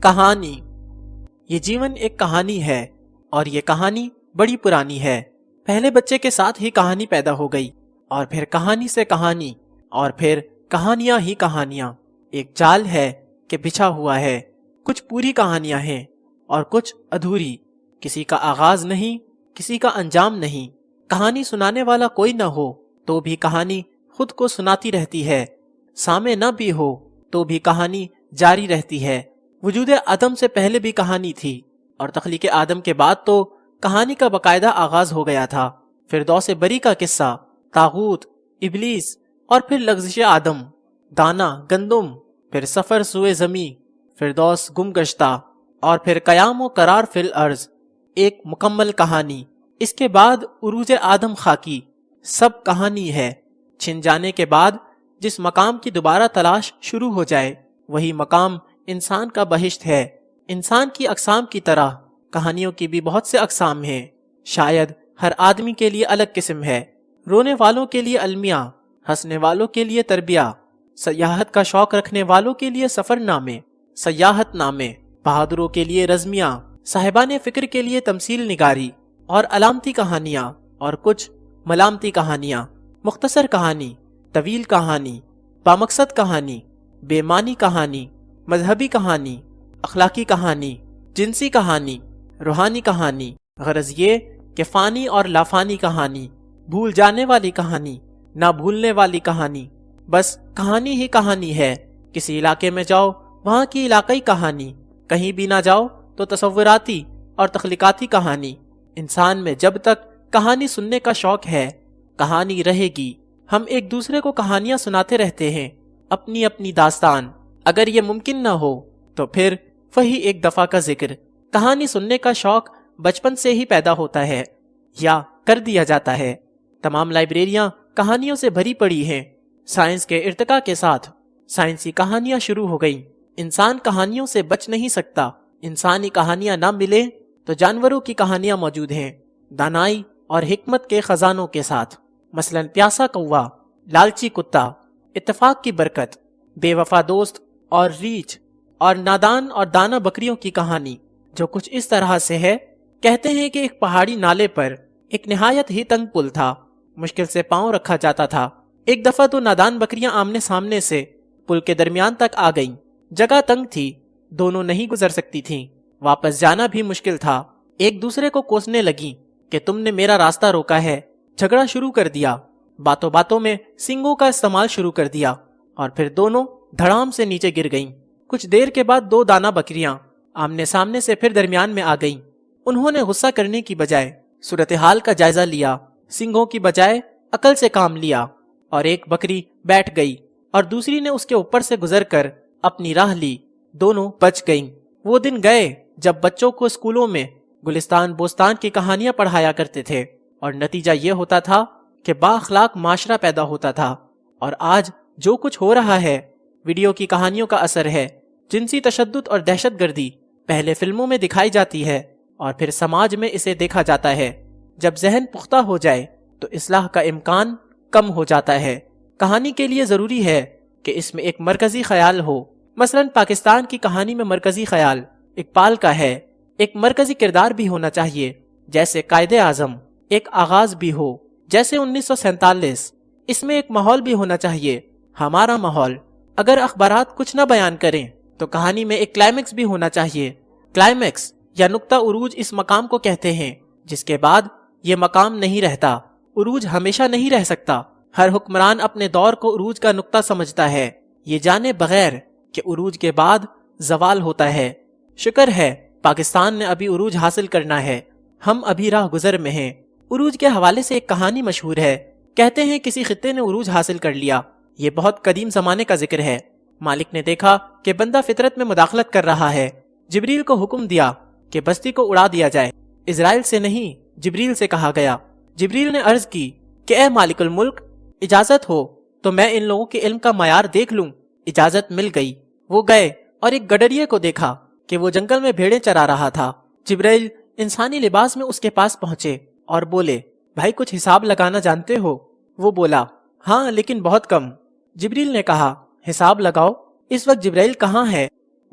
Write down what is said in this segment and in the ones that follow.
کہانی۔ یہ جیون ایک کہانی ہے اور یہ کہانی بڑی پرانی ہے۔ پہلے بچے کے ساتھ ہی کہانی پیدا ہو گئی اور پھر کہانی سے کہانی اور پھر کہانیاں ہی کہانیاں۔ ایک جال ہے کہ بچھا ہوا ہے، کچھ پوری کہانیاں ہیں اور کچھ ادھوری، کسی کا آغاز نہیں، کسی کا انجام نہیں۔ کہانی سنانے والا کوئی نہ ہو تو بھی کہانی خود کو سناتی رہتی ہے، سامع نہ بھی ہو تو بھی کہانی جاری رہتی ہے۔ وجود آدم سے پہلے بھی کہانی تھی اور تخلیق آدم کے بعد تو کہانی کا باقاعدہ آغاز ہو گیا تھا۔ فردوس بری کا قصہ، طاغوت، ابلیس اور پھر لغزش آدم، دانا، گندم، پھر سفر سوئے زمیں، فردوس گم گشتہ اور پھر قیام و قرار فی الارض، ایک مکمل کہانی۔ اس کے بعد عروج آدم خاکی، سب کہانی ہے۔ چھن جانے کے بعد جس مقام کی دوبارہ تلاش شروع ہو جائے وہی مقام انسان کا بہشت ہے۔ انسان کی اقسام کی طرح کہانیوں کی بھی بہت سے اقسام ہیں، شاید ہر آدمی کے لیے الگ قسم ہے۔ رونے والوں کے لیے المیہ، ہنسنے والوں کے لیے تربیہ، سیاحت کا شوق رکھنے والوں کے لیے سفر نامے، سیاحت نامے، بہادروں کے لیے رزمیہ، صاحبان فکر کے لیے تمثیل نگاری اور علامتی کہانیاں اور کچھ ملامتی کہانیاں، مختصر کہانی، طویل کہانی، بامقصد کہانی، بے معنی کہانی، مذہبی کہانی، اخلاقی کہانی، جنسی کہانی، روحانی کہانی، غرض یہ کہ فانی اور لافانی کہانی، بھول جانے والی کہانی، نہ بھولنے والی کہانی، بس کہانی ہی کہانی ہے۔ کسی علاقے میں جاؤ وہاں کی علاقائی کہانی، کہیں بھی نہ جاؤ تو تصوراتی اور تخلیقاتی کہانی۔ انسان میں جب تک کہانی سننے کا شوق ہے کہانی رہے گی۔ ہم ایک دوسرے کو کہانیاں سناتے رہتے ہیں، اپنی اپنی داستان۔ اگر یہ ممکن نہ ہو تو پھر وہی ایک دفعہ کا ذکر۔ کہانی سننے کا شوق بچپن سے ہی پیدا ہوتا ہے یا کر دیا جاتا ہے۔ تمام لائبریریاں کہانیوں سے بھری پڑی ہیں۔ سائنس کے ارتقاء کے ساتھ سائنسی کہانیاں شروع ہو گئیں۔ انسان کہانیوں سے بچ نہیں سکتا۔ انسانی کہانیاں نہ ملیں تو جانوروں کی کہانیاں موجود ہیں، دانائی اور حکمت کے خزانوں کے ساتھ۔ مثلا پیاسا کوا، لالچی کتا، اتفاق کی برکت، بے وفا دوست اور ریچھ، اور نادان اور دانا بکریوں کی کہانی جو کچھ اس طرح سے ہے۔ کہتے ہیں کہ ایک پہاڑی نالے پر ایک نہایت ہی تنگ پل تھا، مشکل سے پاؤں رکھا جاتا تھا۔ ایک دفعہ تو نادان بکریاں آمنے سامنے سے پل کے درمیان تک آ گئیں۔ جگہ تنگ تھی، دونوں نہیں گزر سکتی تھیں، واپس جانا بھی مشکل تھا۔ ایک دوسرے کو کوسنے لگیں کہ تم نے میرا راستہ روکا ہے۔ جھگڑا شروع کر دیا، باتوں باتوں میں سینگوں کا استعمال شروع کر دیا اور پھر دونوں دھڑام سے نیچے گر گئیں۔ کچھ دیر کے بعد دو دانا بکریاں آمنے سامنے سے پھر درمیان میں آ گئیں۔ انہوں نے غصہ کرنے کی بجائے صورتحال کا جائزہ لیا، سینگوں کی بجائے عقل سے کام لیا، اور ایک بکری بیٹھ گئی اور دوسری نے اس کے اوپر سے گزر کر اپنی راہ لی۔ دونوں بچ گئیں۔ وہ دن گئے جب بچوں کو اسکولوں میں گلستان بوستان کی کہانیاں پڑھایا کرتے تھے اور نتیجہ یہ ہوتا تھا کہ با اخلاق معاشرہ پیدا ہوتا تھا۔ اور آج جو کچھ ہو رہا ہے ویڈیو کی کہانیوں کا اثر ہے۔ جنسی تشدد اور دہشت گردی پہلے فلموں میں دکھائی جاتی ہے اور پھر سماج میں اسے دیکھا جاتا ہے۔ جب ذہن پختہ ہو جائے تو اصلاح کا امکان کم ہو جاتا ہے۔ کہانی کے لیے ضروری ہے کہ اس میں ایک مرکزی خیال ہو۔ مثلا پاکستان کی کہانی میں مرکزی خیال اقبال کا ہے۔ ایک مرکزی کردار بھی ہونا چاہیے جیسے قائد اعظم، ایک آغاز بھی ہو جیسے 1947۔ اس میں ایک ماحول بھی ہونا چاہیے، ہمارا ماحول۔ اگر اخبارات کچھ نہ بیان کریں تو کہانی میں ایک کلائمیکس بھی ہونا چاہیے۔ کلائمیکس یا نقطہ عروج اس مقام کو کہتے ہیں جس کے بعد یہ مقام نہیں رہتا۔ عروج ہمیشہ نہیں رہ سکتا۔ ہر حکمران اپنے دور کو عروج کا نقطہ سمجھتا ہے، یہ جانے بغیر کہ عروج کے بعد زوال ہوتا ہے۔ شکر ہے پاکستان نے ابھی عروج حاصل کرنا ہے، ہم ابھی راہ گزر میں ہیں۔ عروج کے حوالے سے ایک کہانی مشہور ہے۔ کہتے ہیں کسی خطے نے عروج حاصل کر لیا۔ یہ بہت قدیم زمانے کا ذکر ہے۔ مالک نے دیکھا کہ بندہ فطرت میں مداخلت کر رہا ہے، جبریل کو حکم دیا کہ بستی کو اڑا دیا جائے۔ اسرائیل سے نہیں، جبریل سے کہا گیا۔ جبریل نے عرض کی کہ اے مالک الملک، اجازت ہو تو میں ان لوگوں کے علم کا معیار دیکھ لوں۔ اجازت مل گئی۔ وہ گئے اور ایک گڈریے کو دیکھا کہ وہ جنگل میں بھیڑیں چرا رہا تھا۔ جبریل انسانی لباس میں اس کے پاس پہنچے اور بولے، بھائی کچھ حساب لگانا جانتے ہو؟ وہ بولا، ہاں لیکن بہت کم۔ جبریل نے کہا، حساب لگاؤ۔ اس وقت جبریل کہاں ہے؟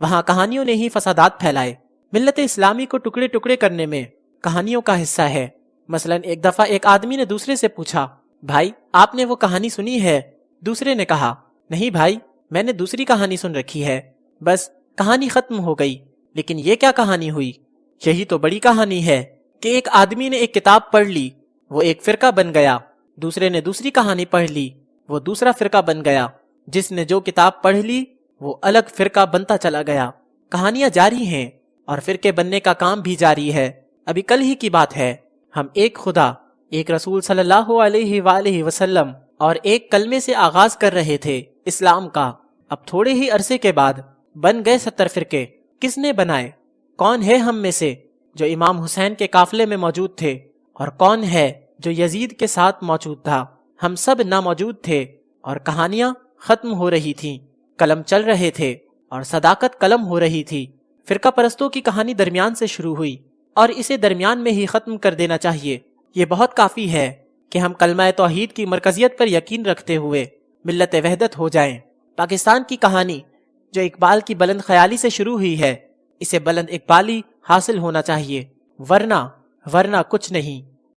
وہاں کہانیوں نے ہی فسادات پھیلائے۔ ملت اسلامی کو ٹکڑے ٹکڑے کرنے میں کہانیوں کا حصہ ہے۔ مثلا ایک دفعہ ایک آدمی نے دوسرے سے پوچھا، بھائی آپ نے وہ کہانی سنی ہے؟ دوسرے نے کہا، نہیں بھائی، میں نے دوسری کہانی سن رکھی ہے، بس کہانی ختم ہو گئی، لیکن یہ کیا کہانی ہوئی؟ یہی تو بڑی کہانی ہے کہ ایک آدمی نے ایک کتاب پڑھ لی، وہ ایک فرقہ بن گیا، دوسرے نے دوسری کہانی پڑھ لی، وہ دوسرا فرقہ بن گیا، جس نے جو کتاب پڑھ لی وہ الگ فرقہ بنتا چلا گیا۔ کہانیاں جاری ہیں اور فرقے بننے کا کام بھی جاری ہے۔ ابھی کل ہی کی بات ہے، ہم ایک خدا، ایک رسول صلی اللہ علیہ وآلہ وسلم اور ایک کلمے سے آغاز کر رہے تھے اسلام کا۔ اب تھوڑے ہی عرصے کے بعد بن گئے 70 فرقے۔ کس نے بنائے؟ کون ہے ہم میں سے جو امام حسین کے قافلے میں موجود تھے، اور کون ہے جو یزید کے ساتھ موجود تھا؟ ہم سب ناموجود تھے، اور کہانیاں ختم ہو رہی تھیں، قلم چل رہے تھے اور صداقت قلم ہو رہی تھی۔ فرقہ پرستوں کی کہانی درمیان سے شروع ہوئی اور اسے درمیان میں ہی ختم کر دینا چاہیے۔ یہ بہت کافی ہے کہ ہم کلمہ توحید کی مرکزیت پر یقین رکھتے ہوئے ملت وحدت ہو جائیں۔ پاکستان کی کہانی جو اقبال کی بلند خیالی سے شروع ہوئی ہے، اسے بلند اقبالی حاصل ہونا چاہیے، ورنہ کچھ نہیں۔